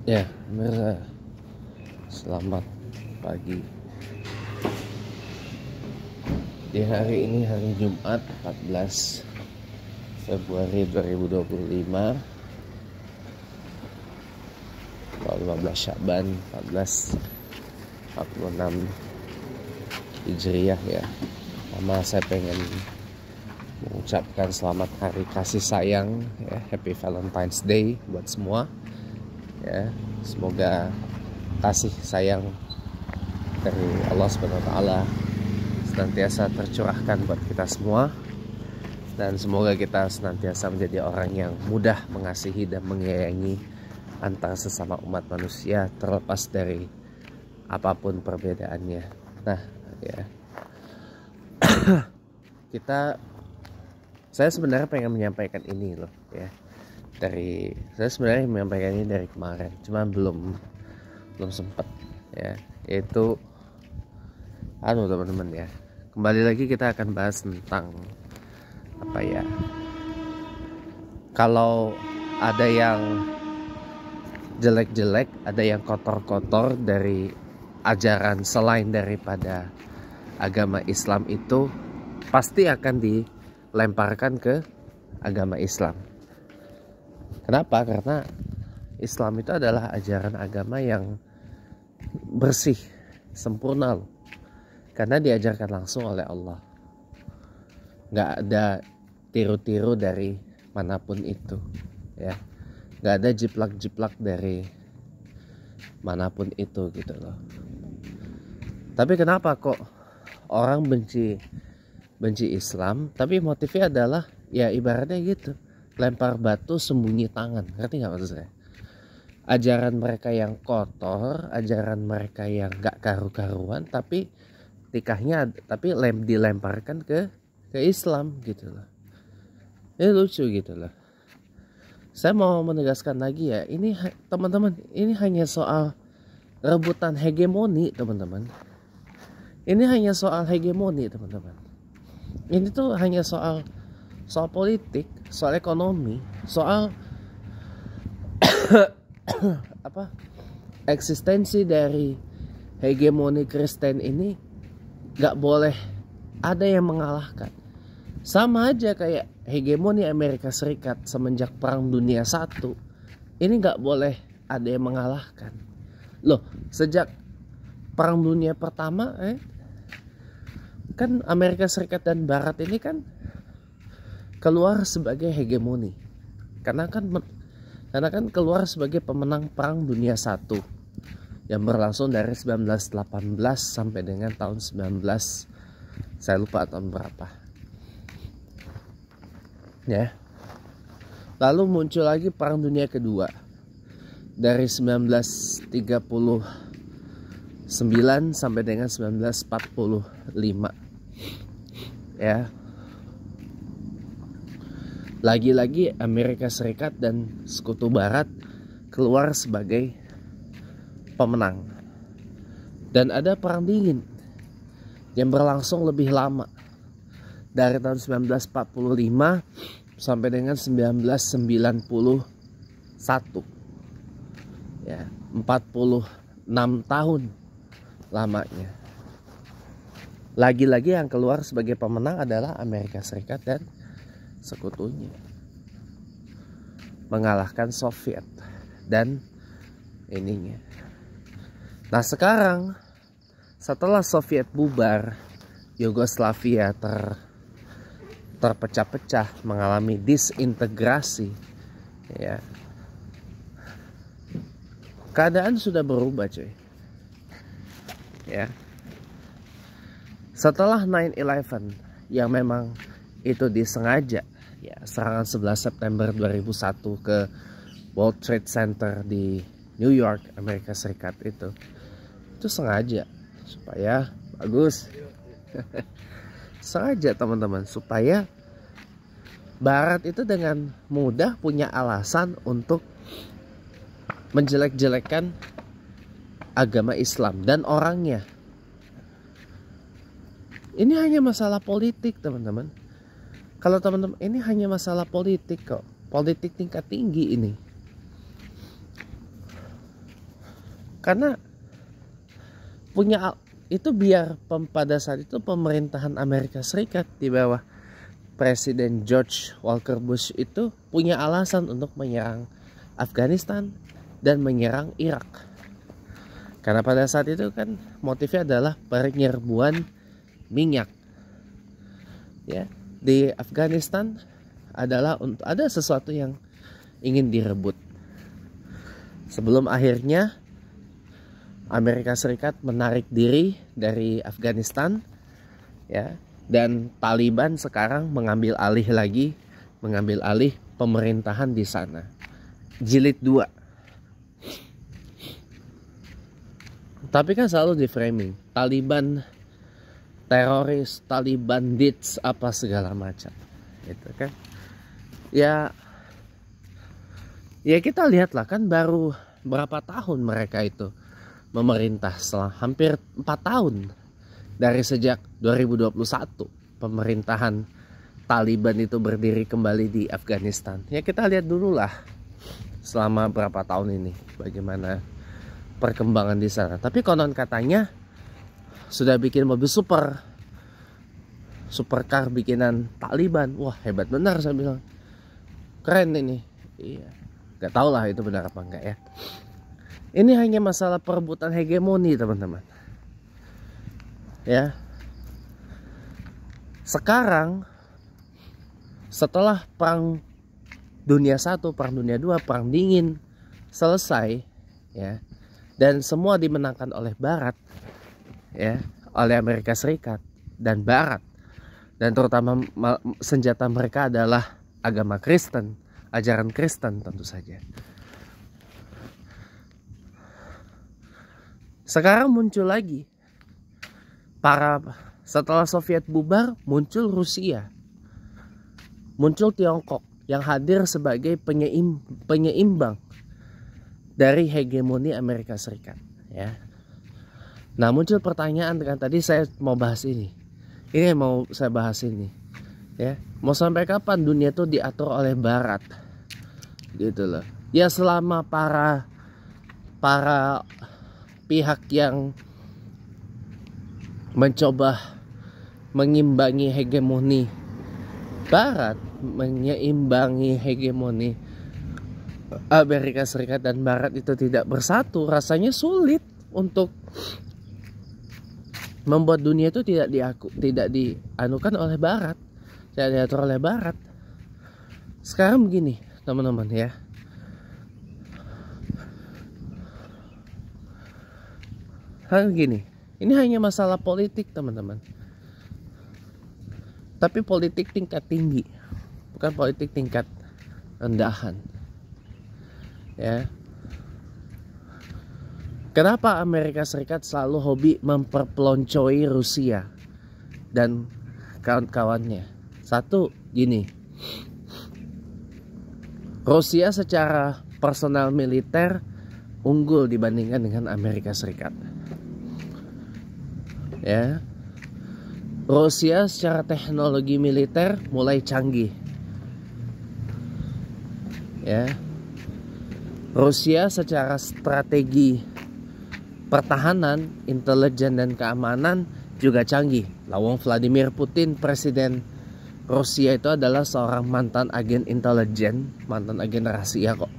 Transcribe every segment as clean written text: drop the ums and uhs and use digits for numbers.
Ya, pemirsa, selamat pagi. Di hari ini, hari Jumat 14 Februari 2025, atau 15 Syaban 1446 Hijriah ya. Pertama saya pengen mengucapkan selamat hari kasih sayang ya, Happy Valentine's Day buat semua ya. Semoga kasih sayang dari Allah Subhanahu wa taala senantiasa tercurahkan buat kita semua, dan semoga kita senantiasa menjadi orang yang mudah mengasihi dan menyayangi antar sesama umat manusia terlepas dari apapun perbedaannya. Nah ya, saya sebenarnya pengen menyampaikan ini loh ya, saya sebenarnya menyampaikan ini dari kemarin, cuma belum sempat ya, yaitu teman-teman ya, kembali lagi kita akan bahas tentang apa ya, kalau ada yang jelek-jelek, ada yang kotor-kotor dari ajaran selain daripada agama Islam, itu pasti akan dilemparkan ke agama Islam. Kenapa? Karena Islam itu adalah ajaran agama yang bersih, sempurna loh. Karena diajarkan langsung oleh Allah. Nggak ada tiru-tiru dari manapun itu ya. Nggak ada jiplak-jiplak dari manapun itu gitu loh. Tapi kenapa kok orang benci Islam, tapi motifnya adalah ya ibaratnya gitu, lempar batu sembunyi tangan. Ngerti nggak maksud saya? Ajaran mereka yang kotor, ajaran mereka yang nggak karu-karuan, tapi dilemparkan ke Islam gitu loh. Ini lucu gitu loh. Saya mau menegaskan lagi ya, ini teman-teman, ini hanya soal rebutan hegemoni teman-teman. Ini hanya soal hegemoni teman-teman. Ini tuh hanya soal politik, soal ekonomi, soal apa, eksistensi dari hegemoni Kristen ini gak boleh ada yang mengalahkan. Sama aja kayak hegemoni Amerika Serikat semenjak Perang Dunia I, ini gak boleh ada yang mengalahkan loh. Sejak Perang Dunia Pertama kan Amerika Serikat dan Barat ini kan keluar sebagai hegemoni, karena kan keluar sebagai pemenang Perang Dunia I yang berlangsung dari 1918 sampai dengan tahun 19, saya lupa tahun berapa ya. Lalu muncul lagi Perang Dunia Kedua dari 1939 sampai dengan 1945 ya. Lagi-lagi Amerika Serikat dan Sekutu Barat keluar sebagai pemenang. Dan ada Perang Dingin yang berlangsung lebih lama, dari tahun 1945 sampai dengan 1991 ya, 46 tahun lamanya. Lagi-lagi yang keluar sebagai pemenang adalah Amerika Serikat dan sekutunya, mengalahkan Soviet dan ininya. Nah sekarang setelah Soviet bubar, Yugoslavia terpecah-pecah, mengalami disintegrasi ya. Keadaan sudah berubah cuy ya. Setelah 9/11 yang memang itu disengaja ya, serangan 11 September 2001 ke World Trade Center di New York, Amerika Serikat, itu sengaja supaya bagus sengaja teman-teman, supaya Barat itu dengan mudah punya alasan untuk menjelek-jelekan agama Islam dan orangnya. Ini hanya masalah politik teman-teman. Kalau teman-teman, ini hanya masalah politik kok, politik tingkat tinggi ini. Karena itu biar pada saat itu pemerintahan Amerika Serikat di bawah Presiden George Walker Bush itu punya alasan untuk menyerang Afghanistan dan menyerang Irak. Karena pada saat itu kan motifnya adalah penyerbuan minyak. Ya, di Afghanistan ada sesuatu yang ingin direbut. Sebelum akhirnya Amerika Serikat menarik diri dari Afghanistan, ya. Dan Taliban sekarang mengambil alih pemerintahan di sana. Jilid 2. Tapi kan selalu di framing Taliban teroris, Taliban bandits, apa segala macam. Gitu kan. Ya kita lihatlah kan baru berapa tahun mereka itu memerintah, setelah hampir 4 tahun. Dari sejak 2021 pemerintahan Taliban itu berdiri kembali di Afghanistan. Ya kita lihat dulu lah selama berapa tahun ini bagaimana perkembangan di sana. Tapi konon katanya sudah bikin mobil supercar bikinan Taliban. Wah, hebat benar, saya bilang. Keren ini. Iya. Gak tau lah itu benar apa enggak ya. Ini hanya masalah perebutan hegemoni, teman-teman. Ya, sekarang setelah perang dunia 1, perang dunia 2, perang dingin selesai, ya, dan semua dimenangkan oleh Barat, ya, oleh Amerika Serikat dan Barat, dan terutama senjata mereka adalah agama Kristen, ajaran Kristen tentu saja. Sekarang muncul lagi. Setelah Soviet bubar, muncul Rusia, muncul Tiongkok yang hadir sebagai penyeimbang dari hegemoni Amerika Serikat. Ya. Nah, muncul pertanyaan kan, tadi saya mau bahas ini yang mau saya bahas ini. Ya, mau sampai kapan dunia itu diatur oleh Barat, gitu loh. Ya selama para pihak yang mencoba mengimbangi hegemoni Barat, menyeimbangi hegemoni Amerika Serikat dan Barat itu tidak bersatu, rasanya sulit untuk membuat dunia itu tidak dianukan oleh Barat, tidak diatur oleh Barat. Sekarang begini, teman-teman ya. Hal gini. Ini hanya masalah politik, teman-teman. Tapi politik tingkat tinggi, bukan politik tingkat rendahan. Ya. Kenapa Amerika Serikat selalu hobi memperpeloncoi Rusia dan kawan-kawannya? Satu, gini. Rusia secara personal militer unggul dibandingkan dengan Amerika Serikat. Ya, Rusia secara teknologi militer mulai canggih. Ya, Rusia secara strategi pertahanan, intelijen dan keamanan juga canggih. Lawang Vladimir Putin, presiden Rusia itu adalah seorang mantan agen intelijen, mantan agen rahasia kok.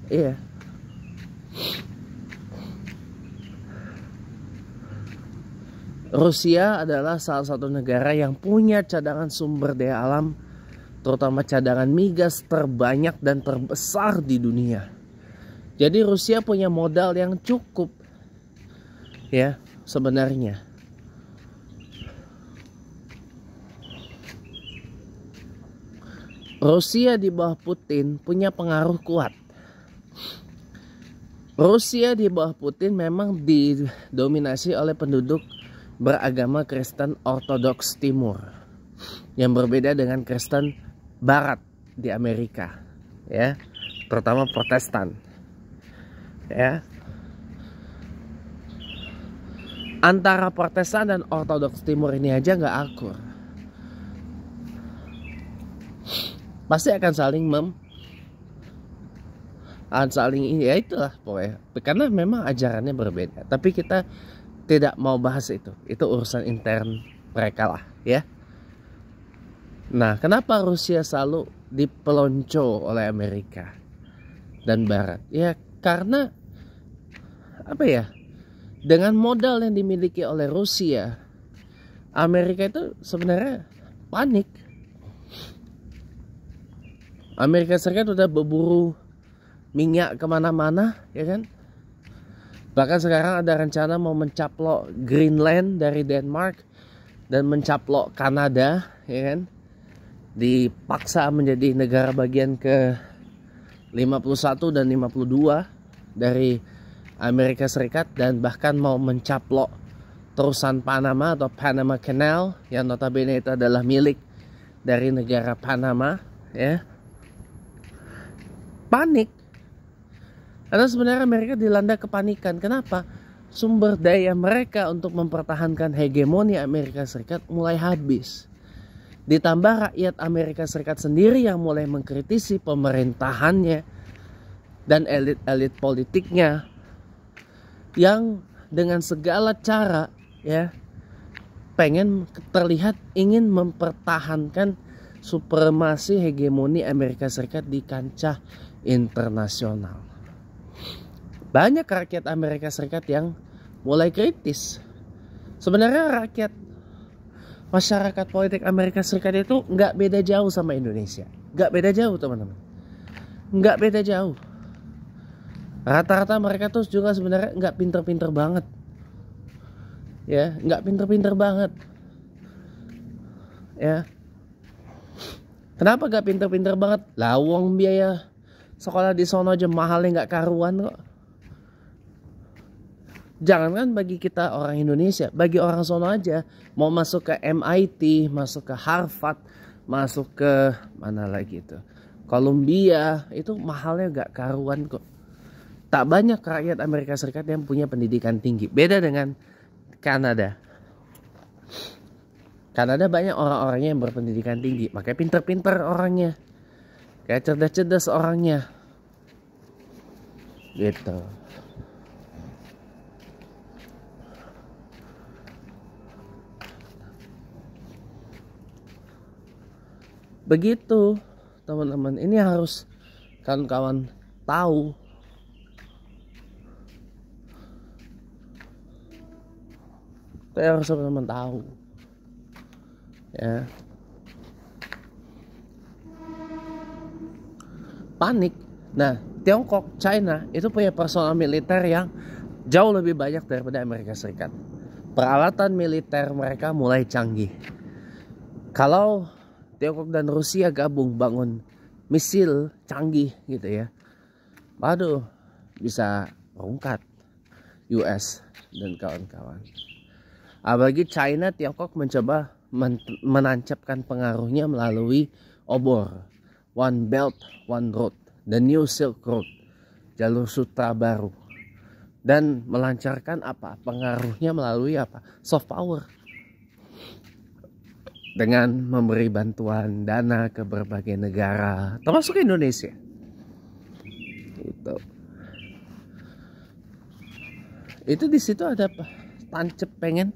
Iya. Rusia adalah salah satu negara yang punya cadangan sumber daya alam, terutama cadangan migas terbanyak dan terbesar di dunia. Jadi Rusia punya modal yang cukup, ya sebenarnya. Rusia di bawah Putin punya pengaruh kuat. Rusia di bawah Putin memang didominasi oleh penduduk beragama Kristen Ortodoks Timur yang berbeda dengan Kristen Barat di Amerika, ya, terutama Protestan, ya. Antara Protestan dan Ortodoks Timur ini aja nggak akur, pasti akan saling saling ini, ya itulah pokoknya. Karena memang ajarannya berbeda. Tapi kita tidak mau bahas itu. Itu urusan intern mereka lah, ya. Nah, kenapa Rusia selalu dipelonco oleh Amerika dan Barat? Ya karena apa ya? Dengan modal yang dimiliki oleh Rusia, Amerika itu sebenarnya panik. Amerika Serikat udah berburu minyak kemana-mana, ya kan? Bahkan sekarang ada rencana mau mencaplok Greenland dari Denmark dan mencaplok Kanada, ya kan? Dipaksa menjadi negara bagian ke 51 dan 52 dari Amerika Serikat, dan bahkan mau mencaplok terusan Panama atau Panama Canal yang notabene itu adalah milik dari negara Panama, ya. Panik. Karena sebenarnya Amerika dilanda kepanikan. Kenapa? Sumber daya mereka untuk mempertahankan hegemoni Amerika Serikat mulai habis. Ditambah rakyat Amerika Serikat sendiri yang mulai mengkritisi pemerintahannya dan elit-elit politiknya yang dengan segala cara, ya, pengen terlihat ingin mempertahankan supremasi hegemoni Amerika Serikat di kancah internasional. Banyak rakyat Amerika Serikat yang mulai kritis. Sebenarnya masyarakat politik Amerika Serikat itu nggak beda jauh sama Indonesia. Nggak beda jauh, teman-teman. Nggak beda jauh. Rata-rata mereka tuh juga sebenarnya nggak pinter-pinter banget. Ya, nggak pinter-pinter banget. Ya. Kenapa nggak pinter-pinter banget? Lah, uang biaya sekolah di sono aja mahalnya nggak karuan kok. Jangankan bagi kita orang Indonesia, bagi orang sono aja mau masuk ke MIT, masuk ke Harvard, masuk ke mana lagi itu, Columbia, itu mahalnya gak karuan kok. Tak banyak rakyat Amerika Serikat yang punya pendidikan tinggi. Beda dengan Kanada. Kanada banyak orang-orangnya yang berpendidikan tinggi, makanya pinter-pinter orangnya, kayak cerdas-cerdas orangnya, gitu. Begitu teman-teman, ini harus kawan-kawan tahu. Saya harus teman-teman tahu, ya. Panik. Nah, Tiongkok, China itu punya personal militer yang jauh lebih banyak daripada Amerika Serikat. Peralatan militer mereka mulai canggih. Kalau Tiongkok dan Rusia gabung bangun misil canggih gitu ya, waduh, bisa rungkat US dan kawan-kawan. Apalagi China, Tiongkok mencoba menancapkan pengaruhnya melalui obor, One Belt, One Road, The New Silk Road, jalur sutra baru, dan melancarkan apa? Pengaruhnya melalui apa? Soft power. Dengan memberi bantuan dana ke berbagai negara, termasuk Indonesia. Itu di situ ada tancap pengen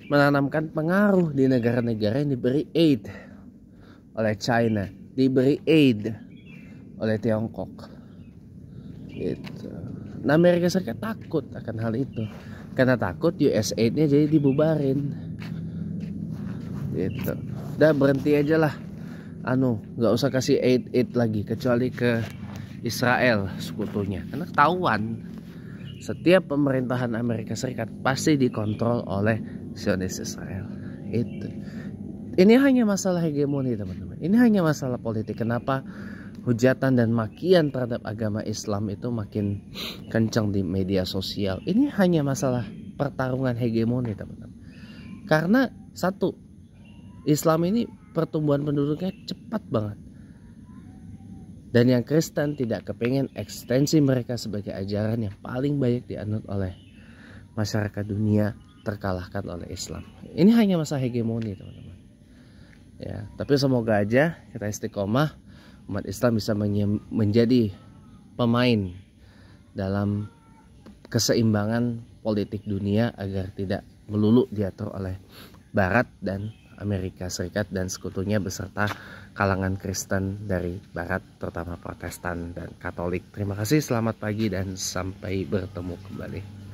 menanamkan pengaruh di negara-negara yang diberi aid oleh China, diberi aid oleh Tiongkok. Gitu. Nah, Amerika Serikat takut akan hal itu, karena takut US aid-nya jadi dibubarin. Gitu. Udah berhenti aja lah, nggak usah kasih aid lagi kecuali ke Israel sekutunya, karena ketahuan setiap pemerintahan Amerika Serikat pasti dikontrol oleh Zionis Israel. Ini hanya masalah hegemoni, teman-teman. Ini hanya masalah politik. Kenapa hujatan dan makian terhadap agama Islam itu makin kencang di media sosial? Ini hanya masalah pertarungan hegemoni, teman-teman. Karena satu, Islam ini pertumbuhan penduduknya cepat banget. Dan yang Kristen tidak kepengen ekstensi mereka sebagai ajaran yang paling banyak dianut oleh masyarakat dunia terkalahkan oleh Islam. Ini hanya masalah hegemoni, teman-teman. Ya, tapi semoga aja kita istiqomah, umat Islam bisa menjadi pemain dalam keseimbangan politik dunia agar tidak melulu diatur oleh Barat dan Amerika Serikat dan sekutunya beserta kalangan Kristen dari Barat, terutama Protestan dan Katolik. Terima kasih, selamat pagi dan sampai bertemu kembali.